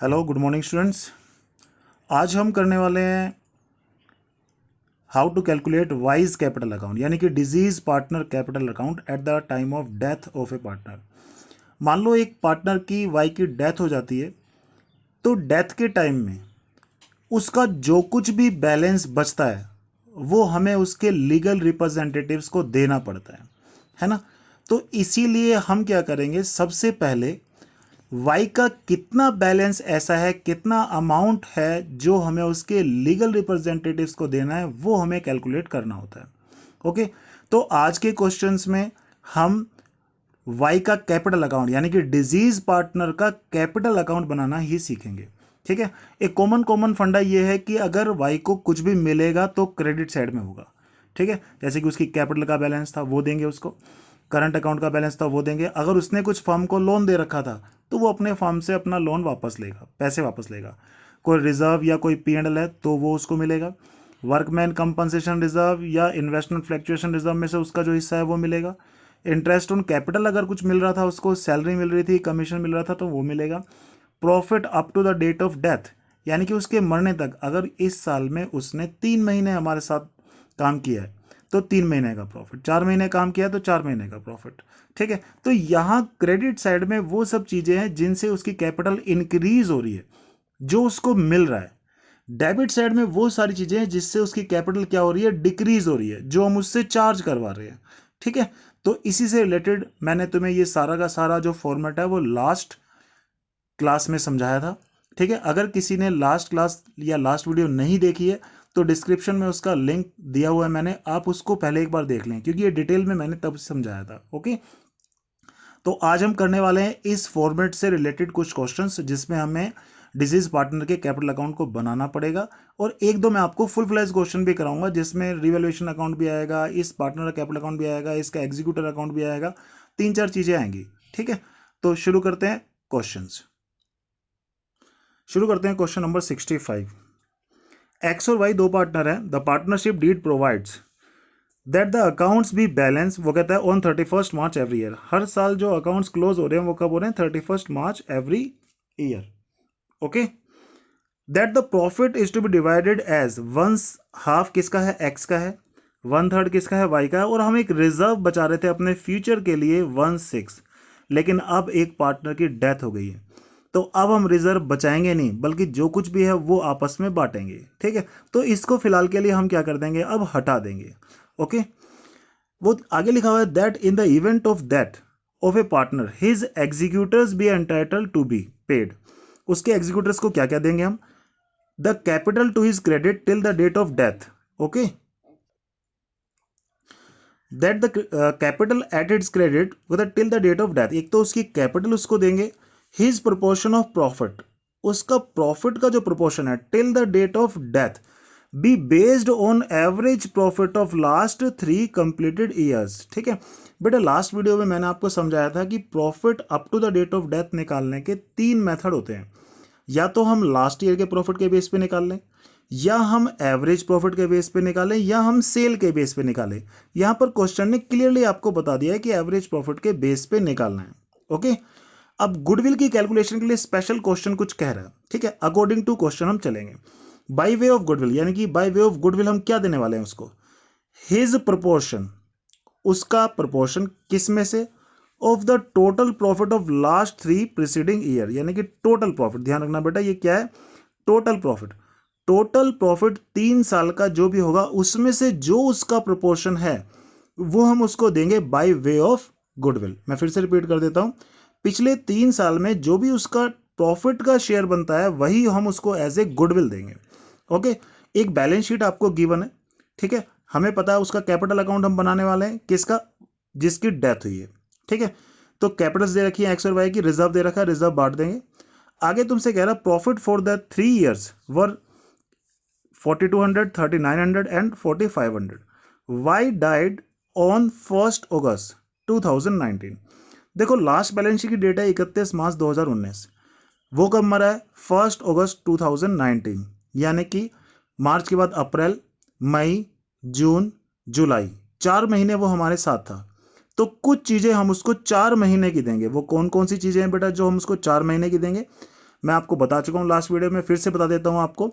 Hello good morning students. आज हम करने वाले हैं how to calculate Y's capital account यानी कि deceased partner capital account at the time of death of a partner. मान लो एक पार्टनर की वाई की डेथ हो जाती है, तो डेथ के टाइम में उसका जो कुछ भी बैलेंस बचता है वो हमें उसके लीगल रिप्रेजेंटेटिव्स को देना पड़ता है ना। तो इसीलिए हम क्या करेंगे, सबसे पहले वाई का कितना बैलेंस ऐसा है, कितना अमाउंट है जो हमें उसके लीगल रिप्रेजेंटेटिव्स को देना है, वो हमें कैलकुलेट करना होता है। ओके, तो आज के क्वेश्चंस में हम वाई का कैपिटल अकाउंट यानी कि डिजीज पार्टनर का कैपिटल अकाउंट बनाना ही सीखेंगे। ठीक है, एक कॉमन फंडा ये है कि अगर वाई को कुछ भी मिलेगा तो क्रेडिट साइड में होगा। ठीक है, जैसे कि उसकी कैपिटल का बैलेंस था वो देंगे उसको, करंट अकाउंट का बैलेंस था वो देंगे। अगर उसने कुछ फर्म को लोन दे रखा था तो वो अपने फर्म से अपना लोन वापस लेगा, पैसे वापस लेगा। कोई रिजर्व या कोई P&L है तो वो उसको मिलेगा। वर्कमैन कंपनसेशन रिजर्व या इन्वेस्टमेंट फ्लैक्चुएशन रिजर्व में से उसका जो हिस्सा है वो मिलेगा। इंटरेस्ट ऑन कैपिटल अगर कुछ मिल रहा था, उसको सैलरी मिल रही थी, कमीशन मिल रहा था, तो वो मिलेगा। Profit up to the date of death यानी कि उसके मरने तक, अगर इस साल में उसने 3 महीने हमारे साथ काम किया है तो 3 महीने का प्रॉफिट, 4 महीने काम किया तो 4 महीने का प्रॉफिट। ठीक है, तो यहाँ क्रेडिट साइड में वो सब चीजें हैं जिनसे उसकी कैपिटल इंक्रीज हो रही है, जो उसको मिल रहा है। डेबिट साइड में वो सारी चीजें हैं जिससे उसकी कैपिटल क्या हो रही है, डिक्रीज हो रही है, जो हम उससे चार्ज करवा रहे हैं। ठीक है, तो इसी से रिलेटेड मैंने तुम्हें ये सारा का सारा जो फॉर्मेट है वो लास्ट क्लास में समझाया था। ठीक है, अगर किसी ने लास्ट क्लास या लास्ट वीडियो नहीं देखी है तो डिस्क्रिप्शन में उसका लिंक दिया हुआ है मैंने, आप उसको पहले एक बार देख लें क्योंकि ये डिटेल में मैंने तब समझाया था। ओके, तो आज हम करने वाले हैं इस फॉर्मेट से रिलेटेड कुछ क्वेश्चंस जिसमें हमें डिजीज पार्टनर के कैपिटल अकाउंट को बनाना पड़ेगा, और एक दो मैं आपको फुल फ्लैश क्वेश्चन भी कराऊंगा जिसमें रिवैल्यूएशन अकाउंट भी आएगा, इस पार्टनर का कैपिटल अकाउंट भी आएगा, इसका एग्जीक्यूटर अकाउंट भी आएगा, 3-4 चीजें आएंगी। ठीक है, तो शुरू करते हैं क्वेश्चंस। शुरू करते हैं क्वेश्चन नंबर 65। एक्स और वाई दो पार्टनर हैं। The partnership deed provides that the accounts be balance, वो कहता है ऑन 31 मार्च एवरी ईयर। हर साल जो अकाउंट्स क्लोज हो रहे हैं वो कब हो रहे हैं, 31 March every year. Okay, that the profit is to be divided as one half किसका है, एक्स का है, 1/3 किसका है, वाई का है, और हम एक रिजर्व बचा रहे थे अपने फ्यूचर के लिए 1/6। लेकिन अब एक पार्टनर की डेथ हो गई है तो अब हम रिजर्व बचाएंगे नहीं, बल्कि जो कुछ भी है वो आपस में बांटेंगे। ठीक है, तो इसको फिलहाल के लिए हम क्या कर देंगे, अब हटा देंगे। ओके, वो आगे लिखा हुआ है that in the event of death of a partner his executors be entitle to be paid. उसके एग्जीक्यूटर्स को क्या क्या देंगे हम, the capital to his credit till the date of death. Okay, that the capital at its credit till the date of death. एक तो उसकी capital उसको देंगे, हिज प्रोपोर्शन ऑफ प्रॉफिट, उसका प्रॉफिट का जो प्रोपोर्शन है till the date of death be based on average profit of last 3 completed years. ठीक है बेटा, लास्ट वीडियो में मैंने आपको समझाया था कि profit up to the date of death निकालने के 3 मेथड होते हैं। या तो हम लास्ट ईयर के प्रॉफिट के बेस पे निकाल लें, या हम एवरेज प्रॉफिट के बेस पे निकालें, या हम सेल के बेस पे निकालें। यहां पर क्वेश्चन ने क्लियरली आपको बता दिया है कि एवरेज प्रॉफिट के बेस पे निकालना है। ओके, अब गुडविल की कैलकुलेशन के लिए स्पेशल क्वेश्चन कुछ कह रहा है। ठीक है, अकॉर्डिंग टू क्वेश्चन हम चलेंगे। बाय वे ऑफ गुडविल यानी कि बाय वे ऑफ गुडविल हम क्या देने वाले हैं उसको, हिज प्रोपोर्शन, उसका प्रोपोर्शन किस में से, of the total profit of last 3 preceding year. यानी कि टोटल प्रॉफिट, ध्यान रखना बेटा ये क्या है, टोटल प्रॉफिट। टोटल प्रॉफिट 3 साल का जो भी होगा उसमें से जो उसका प्रोपोर्शन है वो हम उसको देंगे बाय वे ऑफ गुडविल। मैं फिर से रिपीट कर देता हूं, पिछले 3 साल में जो भी उसका प्रॉफिट का शेयर बनता है वही हम उसको एज ए गुडविल देंगे। ओके, एक बैलेंस शीट आपको गिवन है। ठीक है, हमें पता है उसका कैपिटल अकाउंट हम बनाने वाले हैं किसका, जिसकी डेथ हुई है। ठीक है, तो कैपिटल्स दे रखी है एक्स और वाई की, रिजर्व दे रखा है, रिजर्व बांट देंगे। आगे तुमसे कह रहा profit for the 3 years were 4200, 3900 and 4500। Y died on 1 August 2019। देखो लास्ट बैलेंस शीट की डेट है 31 मार्च 2019, वो कब मरा है, 1 अगस्त 2019। यानी कि मार्च के बाद अप्रैल, मई, जून, जुलाई, 4 महीने वो हमारे साथ था। तो कुछ चीजें हम उसको 4 महीने की देंगे। वो कौन कौन सी चीजें हैं बेटा जो हम उसको 4 महीने की देंगे, मैं आपको बता चुका हूँ लास्ट वीडियो में, फिर से बता देता हूँ आपको।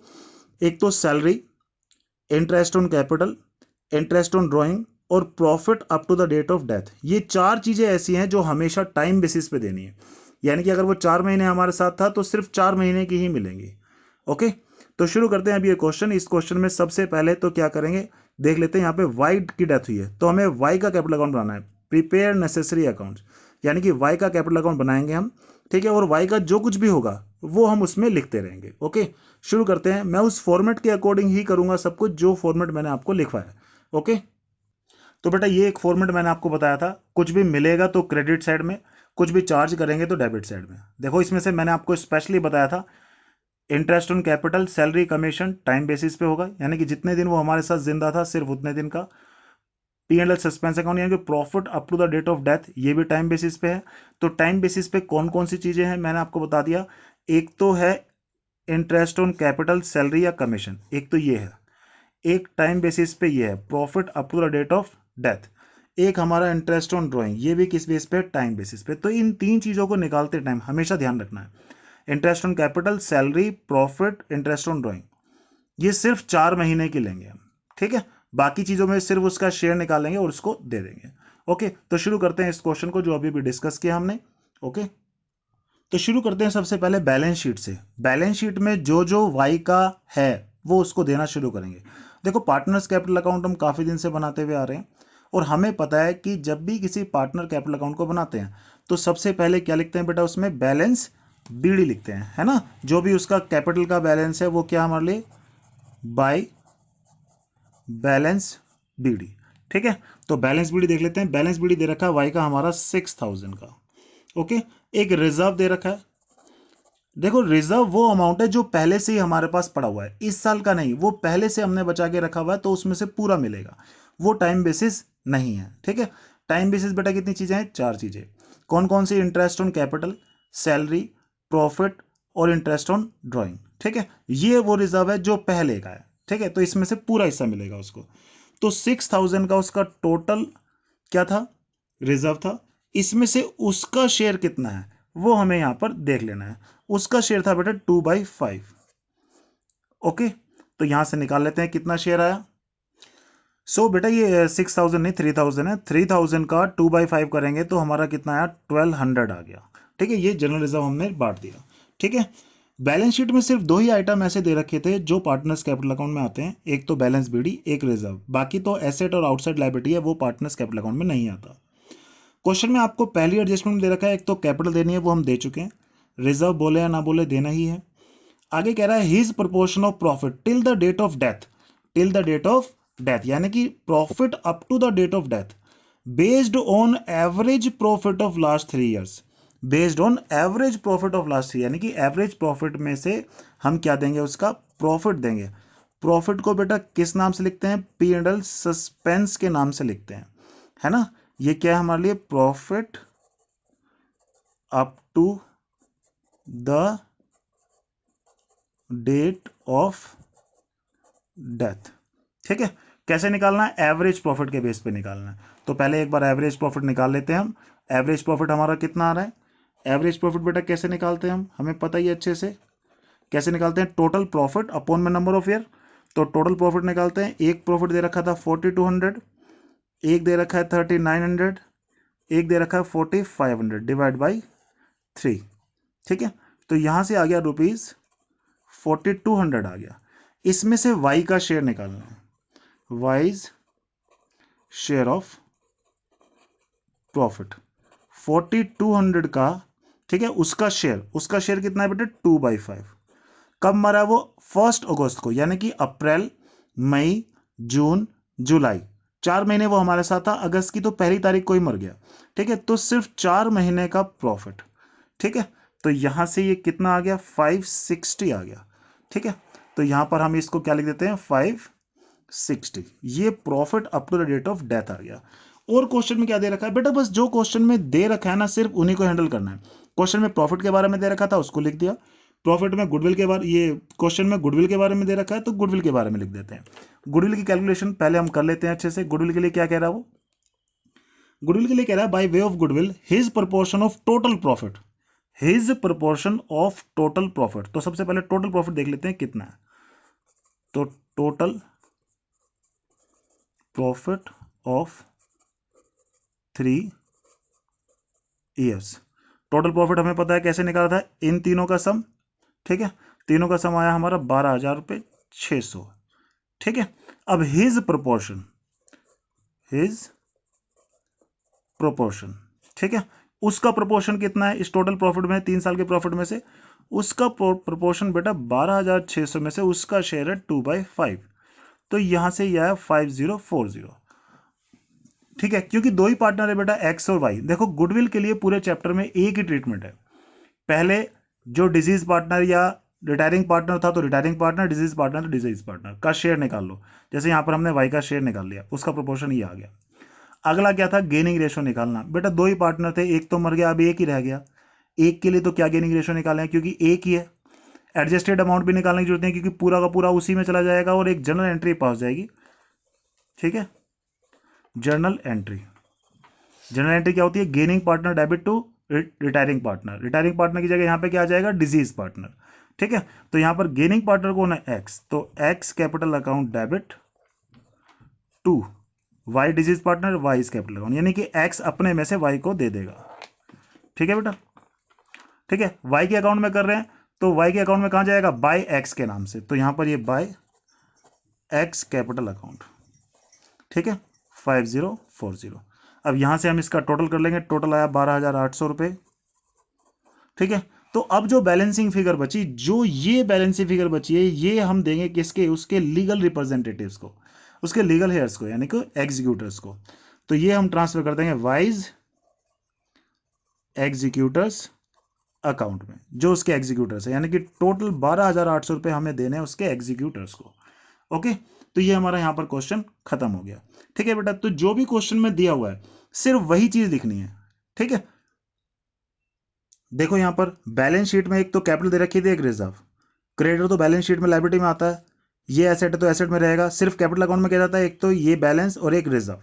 एक तो salary, interest on capital, interest on drawing और profit up to the date of death. ये चार चीजें ऐसी हैं जो हमेशा टाइम बेसिस पे देनी है, यानी कि अगर वो 4 महीने हमारे साथ था तो सिर्फ 4 महीने की ही मिलेंगी। ओके, तो शुरू करते हैं अभी ये क्वेश्चन। इस क्वेश्चन में सबसे पहले तो क्या करेंगे, देख लेते हैं। यहाँ पे वाई की डेथ हुई है तो हमें वाई का कैपिटल अकाउंट बनाना है, प्रिपेयर नेसेसरी अकाउंट, यानी कि वाई का कैपिटल अकाउंट बनाएंगे हम, ठीक है। और वाई का जो कुछ भी होगा वो हम उसमें लिखते रहेंगे। ओके, शुरू करते हैं। मैं उस फॉर्मेट के अकॉर्डिंग ही करूंगा सब कुछ जो फॉर्मेट मैंने आपको लिखवाया। ओके, तो बेटा ये एक फॉर्मेट मैंने आपको बताया था, कुछ भी मिलेगा तो क्रेडिट साइड में, कुछ भी चार्ज करेंगे तो डेबिट साइड में। देखो इसमें से मैंने आपको स्पेशली बताया था, interest on capital, salary, commission time basis पे होगा, यानी कि जितने दिन वो हमारे साथ जिंदा था सिर्फ उतने दिन का। P&L सस्पेंस अकाउंट यानी कि profit up to the date of death, ये भी टाइम बेसिस पे है। तो टाइम बेसिस पे कौन कौन सी चीजें हैं मैंने आपको बता दिया। एक तो है इंटरेस्ट ऑन कैपिटल, सैलरी या कमीशन, एक तो ये है। एक टाइम बेसिस पे ये है profit up to the date of death. एक हमारा इंटरेस्ट ऑन ड्राइंग, ये भी किस बेस पे, टाइम बेसिस पे। तो इन तीन चीजों को निकालते टाइम हमेशा ध्यान रखना है, interest on capital, salary, profit, interest on drawing, ये सिर्फ 4 महीने की लेंगे हम, ठीक है। बाकी चीजों में सिर्फ उसका शेयर निकालेंगे और उसको दे देंगे। ओके, तो शुरू करते हैं इस क्वेश्चन को जो अभी भी डिस्कस किया हमने। ओके, तो शुरू करते हैं सबसे पहले बैलेंस शीट से। बैलेंस शीट में जो जो वाई का है वो उसको देना शुरू करेंगे। देखो पार्टनर्स कैपिटल अकाउंट हम काफी दिन से बनाते हुए आ रहे हैं और हमें पता है कि जब भी किसी पार्टनर कैपिटल अकाउंट को बनाते हैं तो सबसे पहले क्या लिखते हैं बेटा, उसमें बैलेंस बीडी लिखते हैं, है ना। जो भी उसका कैपिटल का बैलेंस है वो क्या हमारे लिए, बाय बैलेंस बीडी, ठीक है। तो बैलेंस बीडी देख लेते हैं। बैलेंस बीडी दे रखा है वाई का हमारा 6000 का। ओके, एक रिजर्व दे रखा है। देखो रिजर्व वो अमाउंट है जो पहले से ही हमारे पास पड़ा हुआ है, इस साल का नहीं, वो पहले से हमने बचा के रखा हुआ है तो उसमें से पूरा मिलेगा, वो टाइम बेसिस नहीं है, ठीक है। टाइम बेसिस बेटा कितनी चीजें हैं, 4 चीजें। कौन कौन सी, interest on capital, salary, profit और इंटरेस्ट ऑन ड्राइंग, ठीक है। ये वो रिजर्व है जो पहले का है, ठीक है, तो इसमें से पूरा हिस्सा मिलेगा उसको। तो 6000 का उसका टोटल क्या था, रिजर्व था। इसमें से उसका शेयर कितना है वो हमें यहां पर देख लेना है। उसका शेयर था बेटा 2/5। ओके, तो यहां से निकाल लेते हैं कितना शेयर आया। बेटा ये 6000 नहीं 3000 है, 3000 का 2/5 करेंगे तो हमारा कितना आया, 1200 आ गया, ठीक है। ये जनरल रिजर्व हमने बांट दिया, ठीक है। बैलेंस शीट में सिर्फ 2 ही आइटम ऐसे दे रखे थे जो पार्टनर्स कैपिटल अकाउंट में आते हैं, एक तो बैलेंस बीडी, एक रिजर्व। बाकी तो एसेट और आउटसाइड लायबिलिटी है, वो पार्टनर्स कैपिटल अकाउंट में नहीं आता। क्वेश्चन में आपको पहली एडजस्टमेंट दे रखा है, एक तो कैपिटल देनी है वो हम दे चुके हैं, रिजर्व बोले या ना बोले देना ही है। आगे कह रहा है his proportion of profit till the date of death, till the date of death यानी कि profit up to the date of death based on average profit of last 3 years. Based on average profit of last 3 यानी कि average profit में से हम क्या देंगे, उसका प्रॉफिट देंगे। प्रॉफिट को बेटा किस नाम से लिखते हैं, P&L सस्पेंस के नाम से लिखते हैं, है ना। ये क्या है हमारे लिए, profit up to the date of death, ठीक है। कैसे निकालना है, एवरेज प्रॉफिट के बेस पे निकालना है। तो पहले एक बार एवरेज प्रॉफिट निकाल लेते हैं हम। एवरेज प्रॉफिट हमारा कितना आ रहा है, एवरेज प्रॉफिट बेटा कैसे निकालते हैं हम, हमें पता ही अच्छे से कैसे निकालते हैं, टोटल प्रॉफिट अपॉन में नंबर ऑफ ईयर। तो टोटल प्रॉफिट निकालते हैं, एक प्रॉफिट दे रखा था 4200, एक दे रखा है 3900, एक दे रखा है 4500 डिवाइड बाई 3, ठीक है। तो यहां से आ गया रुपीज 4200 आ गया। इसमें से वाई का शेयर निकालना है, वाइज शेयर ऑफ प्रॉफिट 4200 का, ठीक है। उसका शेयर कितना है बेटे, 2/5। कब मरा वो, 1 अगस्त को, यानी कि अप्रैल, मई, जून, जुलाई, 4 महीने वो हमारे साथ था। अगस्त की तो 1 तारीख को ही मर गया, ठीक है। तो सिर्फ 4 महीने का प्रॉफिट, ठीक है। तो यहां से ये कितना आ गया, 560 आ गया, ठीक है। तो यहां पर हम इसको क्या लिख देते हैं, 560। ये profit up to the date of death आ गया। और क्वेश्चन में क्या दे रखा है बेटा, बस जो क्वेश्चन में दे रखा है ना सिर्फ उन्हीं को हैंडल करना है। क्वेश्चन में प्रॉफिट के बारे में दे रखा था उसको लिख दिया, प्रॉफिट में गुडविल के बारे, ये क्वेश्चन में गुडविल के बारे में दे रखा है तो गुडविल के बारे में लिख देते हैं। गुडविल की कैलकुलेशन पहले हम कर लेते हैं अच्छे से। गुडविल के लिए क्या कह रहा है वो, गुडविल के लिए कह रहा है by way of goodwill his proportion of total profit, his proportion of total profit. तो सबसे पहले टोटल प्रॉफिट देख लेते हैं कितना है। तो total profit of 3 years. Total profit हमें पता है कैसे निकाला था, इन तीनों का सम। ठीक है, तीनों का सम आया हमारा 12,600। ठीक है, अब हिज प्रोपोर्शन, ठीक है, उसका प्रोपोर्शन कितना है इस टोटल प्रॉफिट में, 3 साल के प्रॉफिट में से उसका प्रोपोर्शन बेटा 12,600 में से उसका शेयर है 2/5। तो यहां से यह है 5040। ठीक है, क्योंकि दो ही पार्टनर है बेटा, एक्स और वाई। देखो गुडविल के लिए पूरे चैप्टर में एक ही ट्रीटमेंट है। पहले जो डिजीज पार्टनर या रिटायरिंग पार्टनर था तो रिटायरिंग पार्टनर, डिजीज पार्टनर तो डिजीज पार्टनर का शेयर निकाल लो। जैसे यहां पर हमने वाई का शेयर निकाल लिया, उसका प्रोपोर्शन ये आ गया। अगला क्या था, गेनिंग रेशो निकालना। बेटा दो ही पार्टनर थे, एक तो मर गया, अब एक ही रह गया। एक के लिए तो क्या गेनिंग रेशो निकालें, क्योंकि एक ही है। एडजस्टेड अमाउंट भी निकालने की जरूरत नहीं, क्योंकि पूरा का पूरा उसी में चला जाएगा और एक जर्नल एंट्री पास जाएगी। ठीक है, जर्नल एंट्री, जर्नल एंट्री क्या होती है, gaining partner debit to retiring partner. Retiring partner की जगह यहां पे क्या आ जाएगा, डिजीज पार्टनर। ठीक है, तो यहां पर गेनिंग पार्टनर कौन है, एक्स, तो X capital account debit to Y deceased partner, Y is capital account, यानी कि एक्स अपने में से वाई को दे देगा। ठीक है बेटा, ठीक है, वाई के अकाउंट में कर रहे हैं तो वाई के अकाउंट में कहां जाएगा, बाय एक्स के नाम से, तो यहां पर ये बाय एक्स कैपिटल अकाउंट। ठीक है, 5040। अब यहां से हम इसका टोटल कर लेंगे, टोटल आया 12,800 रुपए। ठीक है, तो अब जो बैलेंसिंग फिगर बची, जो ये बैलेंसिंग फिगर बची है, ये हम देंगे किसके, उसके लीगल रिप्रेजेंटेटिव्स को, उसके लीगल हेयर्स को, यानी कि एग्जीक्यूटर्स को। तो ये हम ट्रांसफर कर देंगे वाइज एग्जीक्यूटर्स अकाउंट में, जो उसके एग्जीक्यूटर्स है, यानी कि टोटल 12,800 रुपए हमें देने हैं उसके एग्जीक्यूटर्स को। ओके, तो ये हमारा यहां पर क्वेश्चन खत्म हो गया। ठीक है बेटा, तो जो भी क्वेश्चन में दिया हुआ है सिर्फ वही चीज लिखनी है। ठीक है, देखो यहां पर बैलेंस शीट में एक तो कैपिटल दे रखी थी, एक रिजर्व। क्रेडिटर तो बैलेंस शीट में लायबिलिटी में आता है, ये एसेट है तो एसेट में रहेगा। सिर्फ कैपिटल अकाउंट में क्या जाता है, एक तो ये बैलेंस और एक रिजर्व।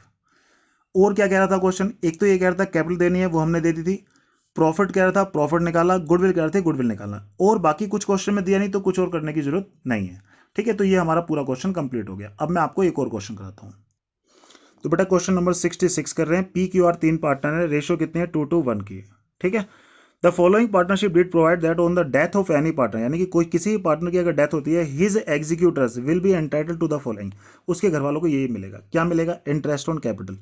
और क्या कह रहा था क्वेश्चन, एक तो ये कह रहा था कैपिटल देनी है, वो हमने दे दी थी। प्रॉफिट कह रहा था, प्रॉफिट निकाला। गुडविल कह रहे थे, गुडविल निकालना। और बाकी कुछ क्वेश्चन में दिया नहीं, तो कुछ और करने की जरूरत नहीं है। ठीक है, तो ये हमारा पूरा क्वेश्चन कंप्लीट हो गया। अब मैं आपको एक और क्वेश्चन कराता हूं। तो बेटा क्वेश्चन नंबर 66 कर रहे हैं। पी क्यू आर 3 पार्टनर है, रेशियो कितनी है, 2:1 की। ठीक है, the following partnership did provide that on the death of any partner, यानी कि कोई किसी पार्टनर की अगर डेथ होती है, his executors will be entitle to the following, उसके घर वालों को ये मिलेगा। क्या मिलेगा, इंटरेस्ट ऑन कैपिटल।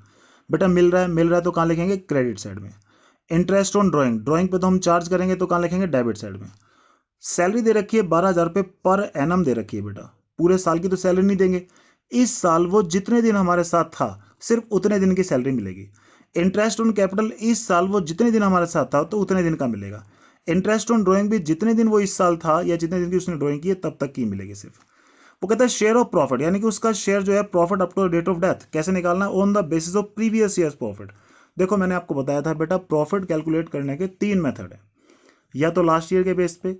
बेटा मिल रहा है तो कहाँ लिखेंगे, क्रेडिट साइड में। इंटरेस्ट ऑन ड्राइंग, ड्राइंग पे तो हम चार्ज करेंगे तो कहाँ लिखेंगे, डेबिट साइड में। सैलरी दे रखी है 12,000 रुपये पर एनम दे रखी है बेटा, पूरे साल की तो सैलरी नहीं देंगे। इस साल वो जितने दिन हमारे साथ था सिर्फ उतने दिन की सैलरी मिलेगी। इंटरेस्ट ऑन कैपिटल, इस साल वो जितने दिन हमारे साथ था तो उतने दिन का मिलेगा। इंटरेस्ट ऑन ड्राइंग भी जितने दिन वो इस साल था या जितने दिन की उसने ड्राइंग की है तब तक की मिलेगी सिर्फ। वो कहता है शेयर ऑफ प्रॉफिट, यानी कि उसका शेयर जो है profit up to date of death कैसे निकालना, on the basis of previous year profit. देखो मैंने आपको बताया था बेटा, प्रॉफिट कैलकुलेट करने के 3 मेथड है, या तो लास्ट ईयर के बेस पे,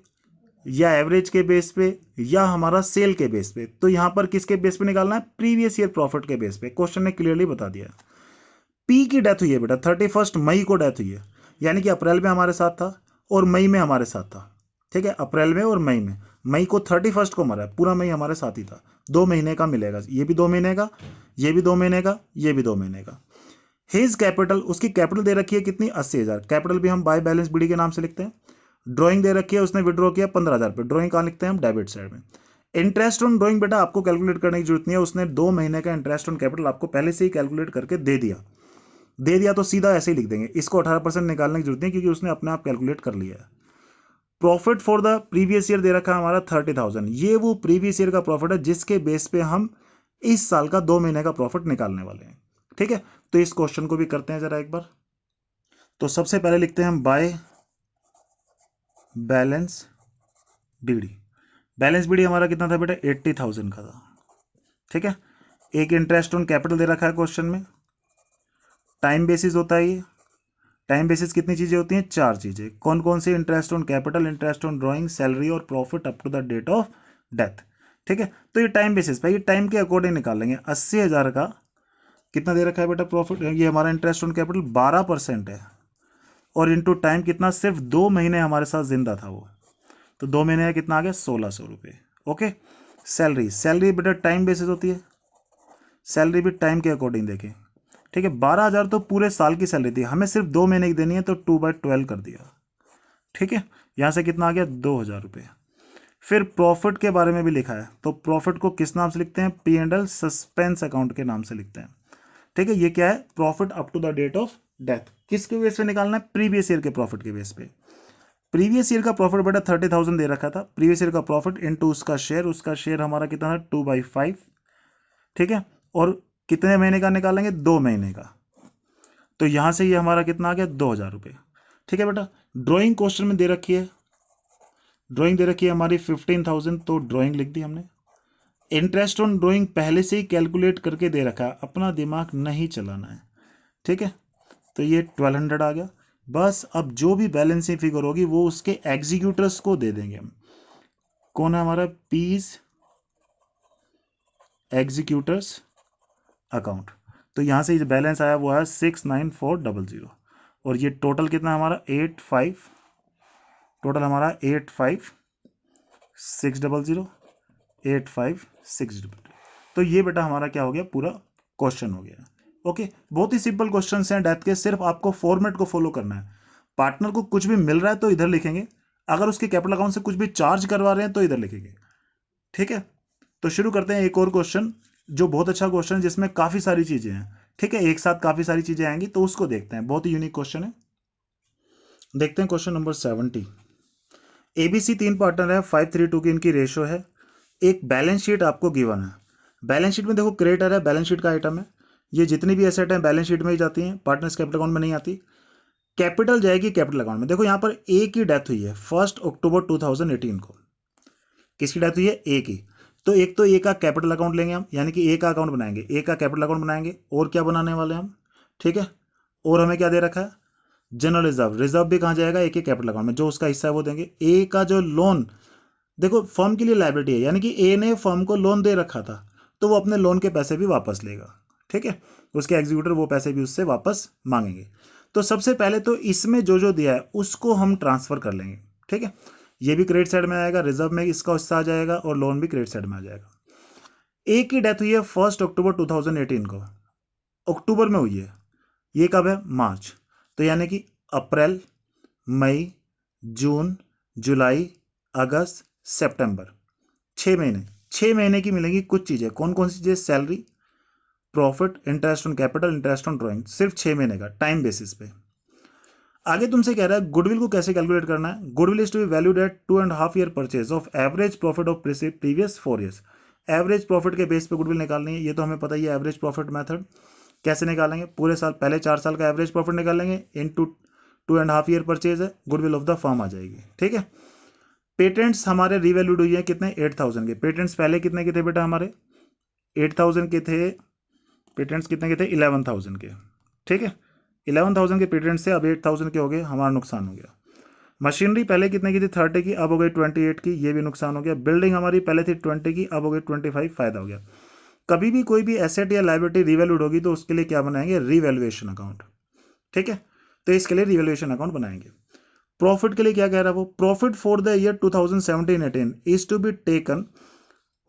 या एवरेज के बेस पे, या हमारा सेल के बेस पे। तो यहां पर किसके बेस पे निकालना है, प्रीवियस ईयर प्रॉफिट के बेस पे। क्वेश्चन ने क्लियरली बता दिया। पी की डेथ हुई है बेटा 31 मई को डेथ हुई है, यानी कि अप्रैल में हमारे साथ था और मई में हमारे साथ था। ठीक है, अप्रैल में और मई में। मई को 31 को मरा है, पूरा मई हमारे साथ ही था। 2 महीने का मिलेगा, ये भी 2 महीने का, ये भी 2 महीने का, ये भी 2 महीने का। हिज कैपिटल, उसकी कैपिटल दे रखी है कितनी, 80,000। कैपिटल भी हम बाय बैलेंस बीडी के नाम से लिखते हैं। ड्राइंग दे रखी है, उसने विड्रॉ किया 15,000 रुपये, ड्राइंग कहाँ लिखते हैं हम, डेबिट साइड में। इंटरेस्ट ऑन ड्राइंग बेटा आपको कैलकुलेट करने की जरूरत नहीं है, उसने 2 महीने का इंटरेस्ट ऑन कैपिटल आपको पहले से ही कैलकुलेट करके दे दिया तो सीधा ऐसे ही लिख देंगे। इसको 18% निकालने की जरूरत नहीं, क्योंकि उसने अपने आप कैलकुलेट कर लिया है। Profit for the previous year दे रखा है हमारा 30,000, ये वो प्रीवियस ईयर का प्रॉफिट है जिसके बेस पे हम इस साल का 2 महीने का प्रॉफिट निकालने वाले हैं। ठीक है, तो इस क्वेश्चन को भी करते हैं जरा एक बार। तो सबसे पहले लिखते हैं हम by balance BD. Balance BD हमारा कितना था बेटा, 80,000 का था। ठीक है, एक इंटरेस्ट ऑन कैपिटल दे रखा है क्वेश्चन में, टाइम बेसिस होता है ये। टाइम बेसिस कितनी चीजें होती हैं, 4 चीजें। कौन कौन सी, interest on capital, interest on drawing, salary और profit up to the date of death. ठीक है, तो ये टाइम बेसिस पे, ये टाइम के अकॉर्डिंग निकालेंगे। 80,000 का कितना दे रखा है बेटा प्रॉफिट, ये हमारा इंटरेस्ट ऑन कैपिटल 12% है। और इनटू टाइम कितना, सिर्फ 2 महीने हमारे साथ जिंदा था वो, तो 2 महीने का कितना आ गया, 1600 रुपये। ओके। सैलरी, सैलरी बेटा टाइम बेसिस होती है, सैलरी भी टाइम के अकॉर्डिंग देखें। ठीक है, 12,000 तो पूरे साल की सैलरी थी, हमें सिर्फ 2 महीने की देनी है, तो 2/12 कर दिया। ठीक है, यहां से कितना आ गया, 2,000 रुपये। फिर प्रॉफिट के बारे में भी लिखा है, तो प्रॉफिट को किस नाम से लिखते हैं, P&L सस्पेंस अकाउंट के नाम से लिखते हैं। ठीक है, ये क्या है, profit up to the date of death. किसके बेस पे निकालना है, प्रीवियस ईयर के प्रॉफिट के बेस पे। प्रीवियस ईयर का प्रॉफिट बेटा 30,000 दे रखा था, प्रीवियस ईयर का प्रॉफिट इनटू उसका शेयर हमारा कितना था, 2/5। ठीक है, और कितने महीने का निकालेंगे, 2 महीने का, तो यहां से ये हमारा कितना आ गया, 2,000 रुपये। ठीक है बेटा, ड्राइंग क्वेश्चन में दे रखी है, ड्राइंग दे रखी है हमारी 15,000, तो ड्राइंग लिख दी हमने। इंटरेस्ट ऑन ड्राइंग पहले से ही कैलकुलेट करके दे रखा है, अपना दिमाग नहीं चलाना है। ठीक है, तो ये 1200 आ गया। बस अब जो भी बैलेंसिंग फिगर होगी वो उसके एग्जीक्यूटर्स को दे देंगे हम। कौन है हमारा, पीस एग्जीक्यूटर्स अकाउंट। तो यहां से जो बैलेंस आया वो है 69400, और ये टोटल कितना हमारा 85, टोटल हमारा 85600, 85600। तो ये बेटा हमारा क्या हो गया, पूरा क्वेश्चन हो गया। ओके, बहुत ही सिंपल क्वेश्चंस हैं डेथ के, सिर्फ आपको फॉर्मेट को फॉलो करना है। पार्टनर को कुछ भी मिल रहा है तो इधर लिखेंगे, अगर उसके कैपिटल अकाउंट से कुछ भी चार्ज करवा रहे हैं तो इधर लिखेंगे। ठीक है, तो शुरू करते हैं एक और क्वेश्चन, जो बहुत अच्छा क्वेश्चन है, जिसमें काफी सारी चीजें हैं। ठीक है, एक साथ काफी सारी चीजें आएंगी, तो उसको देखते हैं, बहुत ही यूनिक क्वेश्चन है। देखते हैं क्वेश्चन नंबर 70। एबीसी 3 पार्टनर है, 5:3 की इनकी रेशो है। एक बैलेंस शीट आपको गिवन है, बैलेंस शीट में देखो क्रेडिटर है, बैलेंस शीट का आइटम है, ये जितनी भी एसेट है बैलेंस शीट में ही जाती हैं, पार्टनर्स कैपिटल अकाउंट में नहीं आती। कैपिटल जाएगी कैपिटल अकाउंट में। देखो यहाँ पर ए की डेथ हुई है 1 अक्टूबर 2018 को, किसकी डेथ हुई है, ए की। तो एक तो ए का कैपिटल अकाउंट लेंगे हम, यानी कि ए का अकाउंट बनाएंगे, ए का कैपिटल अकाउंट बनाएंगे, और क्या बनाने वाले हम। ठीक है, और हमें क्या दे रखा है, जनरल रिजर्व, रिजर्व भी कहाँ जाएगा, ए के कैपिटल अकाउंट में, जो उसका हिस्सा है वो देंगे। ए का जो लोन, देखो फर्म के लिए लायबिलिटी है, यानी कि ए ने फर्म को लोन दे रखा था, तो वो अपने लोन के पैसे भी वापस लेगा। ठीक है, उसके एग्जीक्यूटर वो पैसे भी उससे वापस मांगेंगे। तो सबसे पहले तो इसमें जो जो दिया है उसको हम ट्रांसफर कर लेंगे। ठीक है, ये भी क्रेडिट साइड में आएगा, रिजर्व में इसका हिस्सा आ जाएगा, और लोन भी क्रेडिट साइड में आ जाएगा। ए की डेथ हुई है 1 अक्टूबर 2018 को, अक्टूबर में हुई है, ये कब है, मार्च, तो यानी कि अप्रैल, मई, जून, जुलाई, अगस्त, सितंबर, 6 महीने, 6 महीने की मिलेंगी कुछ चीजें। कौन कौन सी चीजें, salary, profit, interest on capital, interest on drawing, सिर्फ 6 महीने का टाइम बेसिस पे। आगे तुमसे कह रहा है गुडविल को कैसे कैलकुलेट करना है। Goodwill is to be valued at 2.5 year purchase of average profit of previous 4 years. Average profit के बेस पे गुडविल निकालनी है, ये तो हमें पता ही है, एवरेज प्रॉफिट मेथड। कैसे निकालेंगे, पूरे साल, पहले 4 साल का एवरेज प्रॉफिट निकालेंगे, इनटू 2.5 ईयर परचेज है, गुडविल ऑफ द फर्म आ जाएगी। ठीक है, पेटेंट्स हमारे रिवैल्यूड हुई है कितने, 8,000 के। पेटेंट्स पहले कितने के थे बेटा, हमारे 8,000 के थे। पेटेंट्स कितने के थे, 11,000 के। ठीक है, 11,000 के पेटेंट से अब 8,000 के हो गए, हमारा नुकसान हो गया। मशीनरी पहले कितने की थी, 30 की, अब हो गई 28 की, ये भी नुकसान हो गया। बिल्डिंग हमारी पहले थी 20 की, अब हो गई 25, फायदा हो गया। कभी भी कोई भी एसेट या लाइबिलिटी रिवैल्यूड होगी तो उसके लिए क्या बनाएंगे, रिवैल्यूएशन अकाउंट। ठीक है, तो इसके लिए रिवैल्यूएशन अकाउंट बनाएंगे। प्रॉफिट के लिए क्या कह रहा है वो, profit for the year 2017-18 is to be taken,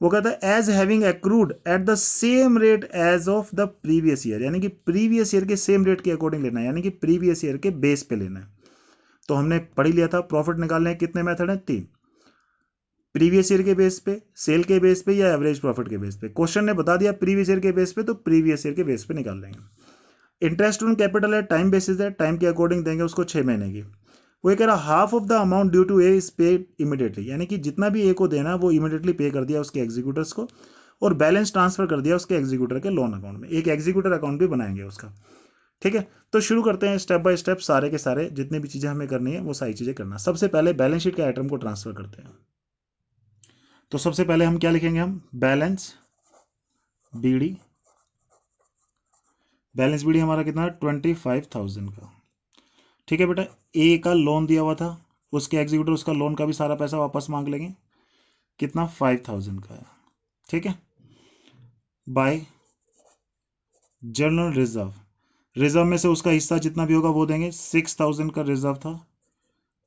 वो कहता है as having accrued at the same rate as of the previous year, यानी कि प्रीवियस ईयर के सेम रेट के अकॉर्डिंग लेना है, यानी कि प्रीवियस ईयर के बेस पे लेना है। तो हमने पढ़ ही लिया था, प्रॉफिट निकालने के कितने मेथड हैं, 3, प्रीवियस ईयर के बेस पे, सेल के बेस पे, या एवरेज प्रॉफिट के बेस पे। क्वेश्चन ने बता दिया प्रीवियस ईयर के बेस पे, तो प्रीवियस ईयर के बेस पे निकाल लेंगे। इंटरेस्ट ऑन कैपिटल है, टाइम बेसिस है, टाइम के अकॉर्डिंग देंगे उसको, 6 महीने की। वो ये कह रहा half of the amount due to A is paid immediately, यानी कि जितना भी ए को देना है वो इमीडिएटली पे कर दिया उसके एग्जीक्यूटर्स को, और बैलेंस ट्रांसफर कर दिया उसके एग्जीक्यूटर के लोन अकाउंट में। एक एग्जीक्यूटर अकाउंट भी बनाएंगे उसका। ठीक है, तो शुरू करते हैं स्टेप बाय स्टेप, सारे के सारे जितनी भी चीजें हमें करनी है वो सारी चीजें करना। सबसे पहले बैलेंस शीट के आइटम को ट्रांसफर करते हैं। तो सबसे पहले हम क्या लिखेंगे, हम बैलेंस बीडी, बैलेंस बीडी हमारा कितना, 25,000 का। ठीक है बेटा, ए का लोन दिया हुआ था, उसके एग्जीक्यूटर उसका लोन का भी सारा पैसा वापस मांग लेंगे, कितना, 5,000 का है। ठीक है, बाय जनरल रिजर्व, रिजर्व में से उसका हिस्सा जितना भी होगा वो देंगे। 6000 का रिजर्व था,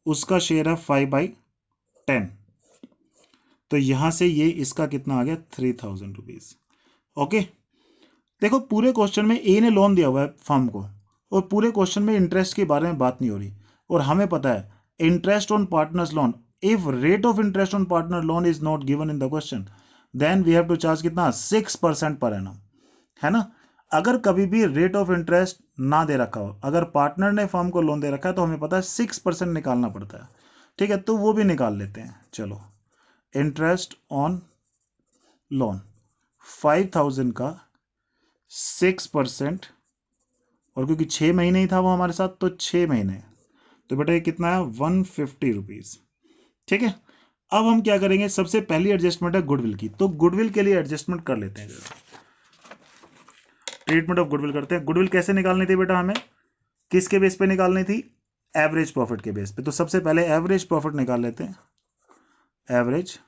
उसका शेयर है 5/10, तो यहां से ये इसका कितना आ गया 3000 रुपीज। ओके, देखो पूरे क्वेश्चन में ए ने लोन दिया हुआ है फर्म को, और पूरे क्वेश्चन में इंटरेस्ट के बारे में बात नहीं हो रही, और हमें पता है interest on partners loan, if rate of interest on partner loan is not given in the question then we have to charge कितना 6% पर एनम, है ना। अगर कभी भी रेट ऑफ इंटरेस्ट ना दे रखा हो, अगर पार्टनर ने फर्म को लोन दे रखा है तो हमें पता है 6% निकालना पड़ता है। ठीक है, तो वो भी निकाल लेते हैं। चलो, इंटरेस्ट ऑन लोन 5000 का 6%, और क्योंकि 6 महीने ही था वो हमारे साथ तो 6 महीने, तो बेटा ये कितना है 150 रुपीज। ठीक है, अब हम क्या करेंगे, सबसे पहली एडजस्टमेंट है गुडविल की, तो गुडविल के लिए एडजस्टमेंट कर लेते हैं। ट्रीटमेंट ऑफ गुडविल करते हैं। गुडविल कैसे निकालनी थी बेटा, हमें किसके बेस पे निकालनी थी, एवरेज प्रॉफिट के बेस पे। तो सबसे पहले एवरेज प्रॉफिट निकाल लेते हैं। एवरेज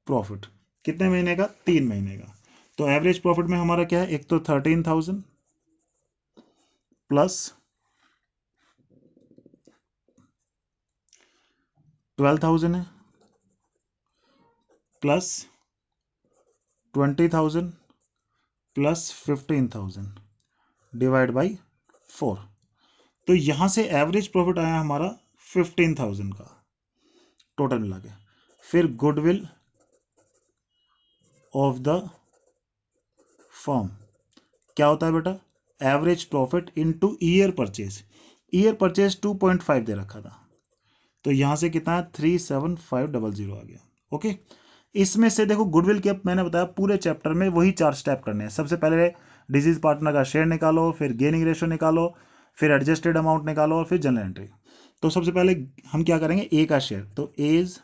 प्रॉफिट कितने महीने का, 3 महीने का। तो एवरेज प्रॉफिट में हमारा क्या है, एक तो 13,000 प्लस 12,000 है, प्लस 20,000 प्लस 15,000 डिवाइड बाई 4। तो यहां से एवरेज प्रॉफिट आया हमारा 15,000 का टोटल मिला के। फिर गुडविल ऑफ द फर्म क्या होता है बेटा, average profit into year purchase. Year purchase 2.5 दे रखा था, तो यहां से कितना 37500 आ गया। ओके, इसमें से देखो गुडविल के, मैंने बताया पूरे चैप्टर में वही 4 स्टेप करने हैं। सबसे पहले डिजीज पार्टनर का शेयर निकालो, फिर गेनिंग रेशियो निकालो, फिर एडजस्टेड अमाउंट निकालो, और फिर जनरल एंट्री। तो सबसे पहले हम क्या करेंगे, ए का शेयर, तो एज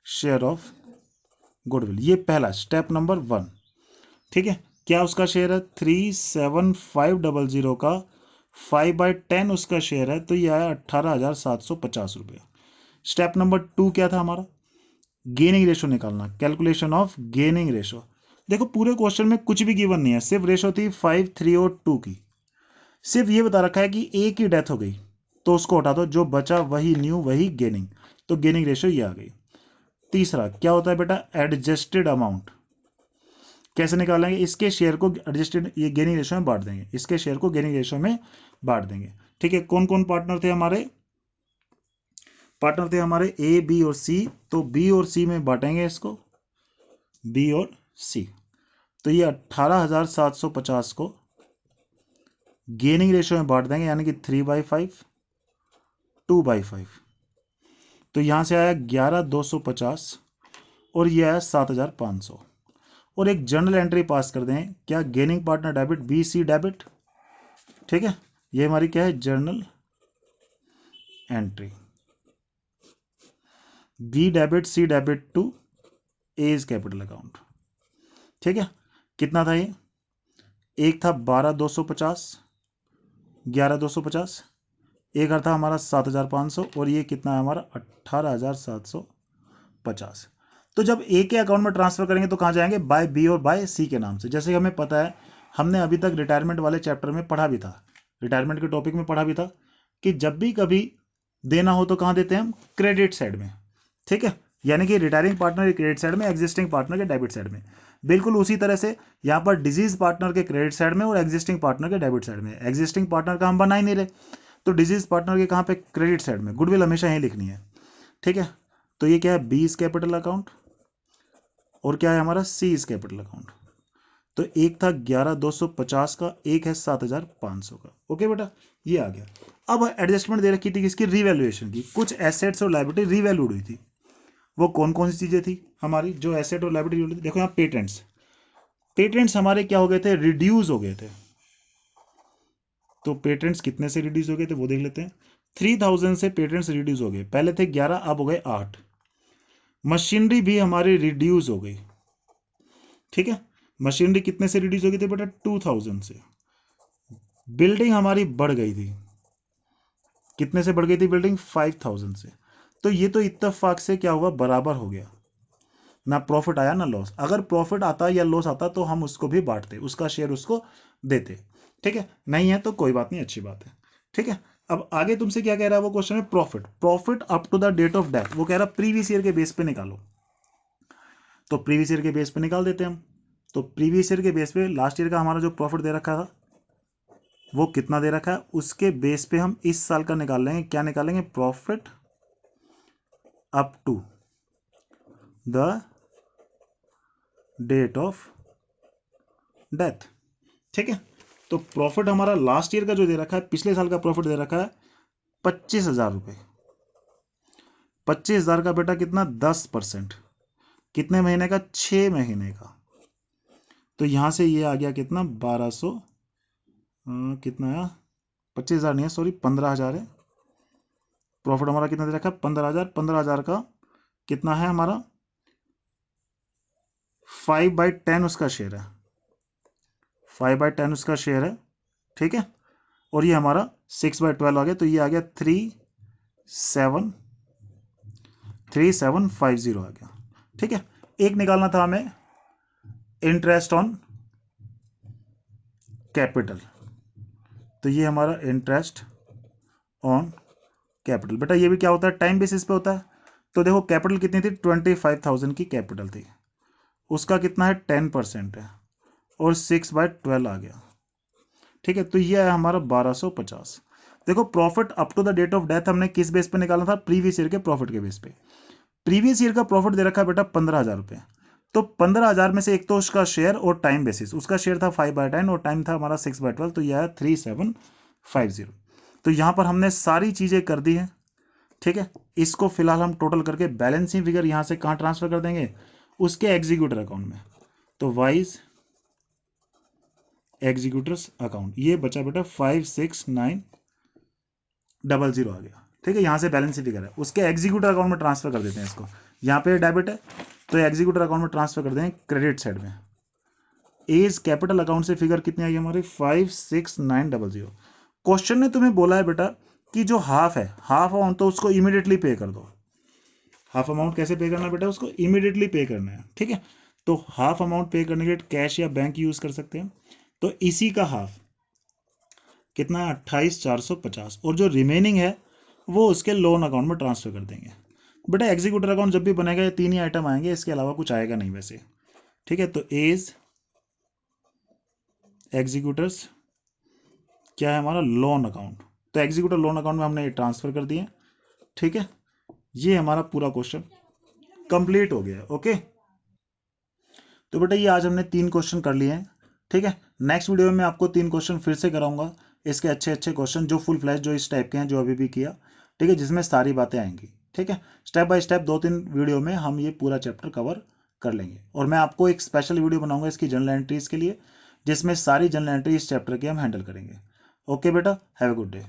शेयर ऑफ गुडविल, ये पहला स्टेप नंबर 1। ठीक है, क्या उसका शेयर है 37500 का 5/10 उसका शेयर है, तो ये आया 18,750 रुपये। स्टेप नंबर 2 क्या था हमारा, गेनिंग रेशो निकालना, कैलकुलेशन ऑफ गेनिंग रेशो। देखो पूरे क्वेश्चन में कुछ भी गिवन नहीं है, सिर्फ रेशो थी 5, 3 और 2 की। सिर्फ ये बता रखा है कि ए की डेथ हो गई तो उसको हटा दो, जो बचा वही न्यू वही गेनिंग, तो गेनिंग रेशो ये आ गई। तीसरा क्या होता है बेटा, एडजस्टेड अमाउंट। कैसे निकालेंगे, इसके शेयर को एडजस्टेड ये गेनिंग रेशो में बांट देंगे, इसके शेयर को गेनिंग रेशो में बांट देंगे। ठीक है, कौन कौन पार्टनर थे हमारे, पार्टनर थे हमारे ए बी और सी, तो बी और सी में बांटेंगे इसको, बी और सी। तो ये 18,750 को गेनिंग रेशो में बांट देंगे, यानी कि 3/5 2/5। तो यहां से आया 11,250 और ये आया 7,500। और एक जर्नल एंट्री पास कर दें, क्या gaining partner debit B C debit. ठीक है, ये हमारी क्या है journal entry, B debit C debit to A's capital account. ठीक है, कितना था ये, एक था 12,250 11,250, एक और था हमारा 7,500, और ये कितना है हमारा 18,750। तो जब ए के अकाउंट में ट्रांसफर करेंगे तो कहाँ जाएंगे, बाय बी और बाय सी के नाम से। जैसे हमें पता है, हमने अभी तक रिटायरमेंट वाले चैप्टर में पढ़ा भी था, रिटायरमेंट के टॉपिक में पढ़ा भी था कि जब भी कभी देना हो तो कहाँ देते हैं हम, क्रेडिट साइड में। ठीक है, यानी कि रिटायरिंग पार्टनर के क्रेडिट साइड में, एग्जिस्टिंग पार्टनर के डेबिट साइड में। बिल्कुल उसी तरह से यहाँ पर डिजीज पार्टनर के क्रेडिट साइड में और एग्जिस्टिंग पार्टनर के डेबिट साइड में। एग्जिस्टिंग पार्टनर का हम बना ही नहीं रहे, तो डिजीज पार्टनर के कहाँ पे, क्रेडिट साइड में। गुडविल हमेशा यही लिखनी है। ठीक है, तो ये क्या है, बी इज कैपिटल अकाउंट, और क्या है हमारा सी इज कैपिटल अकाउंट। तो एक था 11,250 का, एक है 7,500 का। ओके बेटा, ये आ गया। अब एडजस्टमेंट दे रखी थी किसकी, रीवैल्यूएशन की। कुछ एसेट्स और लायबिलिटी रीवैल्यूड हुई थी, वो कौन कौन सी चीजें थी हमारी जो एसेट और लायबिलिटी। देखो यहाँ पेटेंट्स, पेटेंट्स हमारे क्या हो गए थे, रिड्यूस हो गए थे। तो पेटेंट्स कितने से रिड्यूस हो गए थे वो देख लेते हैं। 3,000 से पेटेंट्स रिड्यूस हो गए, पहले थे 11 अब हो गए 8। मशीनरी भी हमारी रिड्यूस हो गई। ठीक है, मशीनरी कितने से रिड्यूस हो गई थी बेटा, 2,000 से। बिल्डिंग हमारी बढ़ गई थी, कितने से बढ़ गई थी बिल्डिंग, 5,000 से। तो ये तो इत्तेफाक से क्या हुआ, बराबर हो गया। ना प्रॉफिट आया ना लॉस। अगर प्रॉफिट आता या लॉस आता तो हम उसको भी बांटते, उसका शेयर उसको देते, ठीक है। नहीं है तो कोई बात नहीं, अच्छी बात है, ठीक है। अब आगे तुमसे क्या कह रहा है वो क्वेश्चन है profit, profit up to the date of death. वो कह रहा है प्रीवियस ईयर के बेस पे निकालो, तो प्रीवियस ईयर के बेस पे निकाल देते हैं हम। तो प्रीवियस ईयर के बेस पे लास्ट ईयर का हमारा जो प्रॉफिट दे रखा था वो कितना दे रखा है, उसके बेस पे हम इस साल का निकाल लेंगे। क्या निकालेंगे, profit up to the date of death, ठीक है। तो प्रॉफिट हमारा लास्ट ईयर का जो दे रखा है, पिछले साल का प्रॉफिट दे रखा है 25,000 रुपये। 25,000 का बेटा कितना, 10%। कितने महीने का, 6 महीने का। तो यहां से ये आ गया कितना, 1200, कितना है, 25,000 नहीं है सॉरी, 15,000 है। प्रॉफिट हमारा कितना दे रखा है, 15,000। 15,000 का कितना है हमारा, 5/10 उसका शेयर है, 5/10 उसका शेयर है, ठीक है। और ये हमारा 6/12 आ गया, तो ये आ गया 3750 आ गया, ठीक है। एक निकालना था हमें इंटरेस्ट ऑन कैपिटल, तो ये हमारा इंटरेस्ट ऑन कैपिटल। बेटा ये भी क्या होता है, टाइम बेसिस पे होता है। तो देखो कैपिटल कितनी थी, 25,000 की कैपिटल थी, उसका कितना है, 10% है, और 6/12 आ गया, ठीक है। तो ये है हमारा 1250। देखो profit up to the date of death हमने किस बेस पे निकाला था, प्रीवियस ईयर के प्रॉफिट के बेस पे। प्रीवियस ईयर का प्रॉफिट दे रखा है बेटा 15,000 रुपये। तो 15,000 में से एक तो उसका शेयर और टाइम बेसिस, उसका शेयर था 5/10 और टाइम था हमारा 6/12, तो यह है 3750। तो यहां पर हमने सारी चीजें कर दी है, ठीक है। इसको फिलहाल हम टोटल करके बैलेंसिंग फिगर यहां से कहां ट्रांसफर कर देंगे, उसके एग्जीक्यूटर अकाउंट में। तो वाइज एग्जीक्यूटर्स अकाउंट, ये बचा बेटा 56900 आ गया, ठीक है। यहां से बैलेंसिंग फिगर है, उसके एग्जीक्यूटर अकाउंट में ट्रांसफर कर देते हैं इसको। यहाँ पे डेबिट है तो एग्जीक्यूटर अकाउंट में ट्रांसफर कर देंगे क्रेडिट साइड में। एज कैपिटल अकाउंट से फिगर कितनी आई हमारी, 56900। क्वेश्चन ने तुम्हें बोला है बेटा कि जो हाफ है, हाफ अमाउंट तो उसको इमीडिएटली पे कर दो। हाफ अमाउंट कैसे पे करना है बेटा, उसको इमीडिएटली पे करना है, ठीक है। तो हाफ अमाउंट पे करने के लिए कैश या बैंक यूज कर सकते हैं। तो इसी का हाफ कितना है, 28,450, और जो रिमेनिंग है वो उसके लोन अकाउंट में ट्रांसफर कर देंगे। बेटा एग्जीक्यूटर अकाउंट जब भी बनेगा ये तीन ही आइटम आएंगे, इसके अलावा कुछ आएगा नहीं वैसे, ठीक है। तो एज एग्जीक्यूटर्स क्या है हमारा, लोन अकाउंट। तो एग्जीक्यूटर लोन अकाउंट में हमने ये ट्रांसफर कर दिए, ठीक है। ये हमारा पूरा क्वेश्चन कंप्लीट हो गया, ओके। तो बेटा ये आज हमने 3 क्वेश्चन कर लिए हैं, ठीक है। नेक्स्ट वीडियो में मैं आपको 3 क्वेश्चन फिर से कराऊंगा, इसके अच्छे अच्छे क्वेश्चन जो फुल फ्लैश जो इस टाइप के हैं जो अभी भी किया, ठीक है, जिसमें सारी बातें आएंगी, ठीक है। स्टेप बाय स्टेप 2-3 वीडियो में हम ये पूरा चैप्टर कवर कर लेंगे, और मैं आपको एक स्पेशल वीडियो बनाऊंगा इसकी जनरल एंट्रीज के लिए, जिसमें सारी जनरल एंट्री इस चैप्टर की हम हैंडल करेंगे। ओके बेटा, हैव अ गुड डे।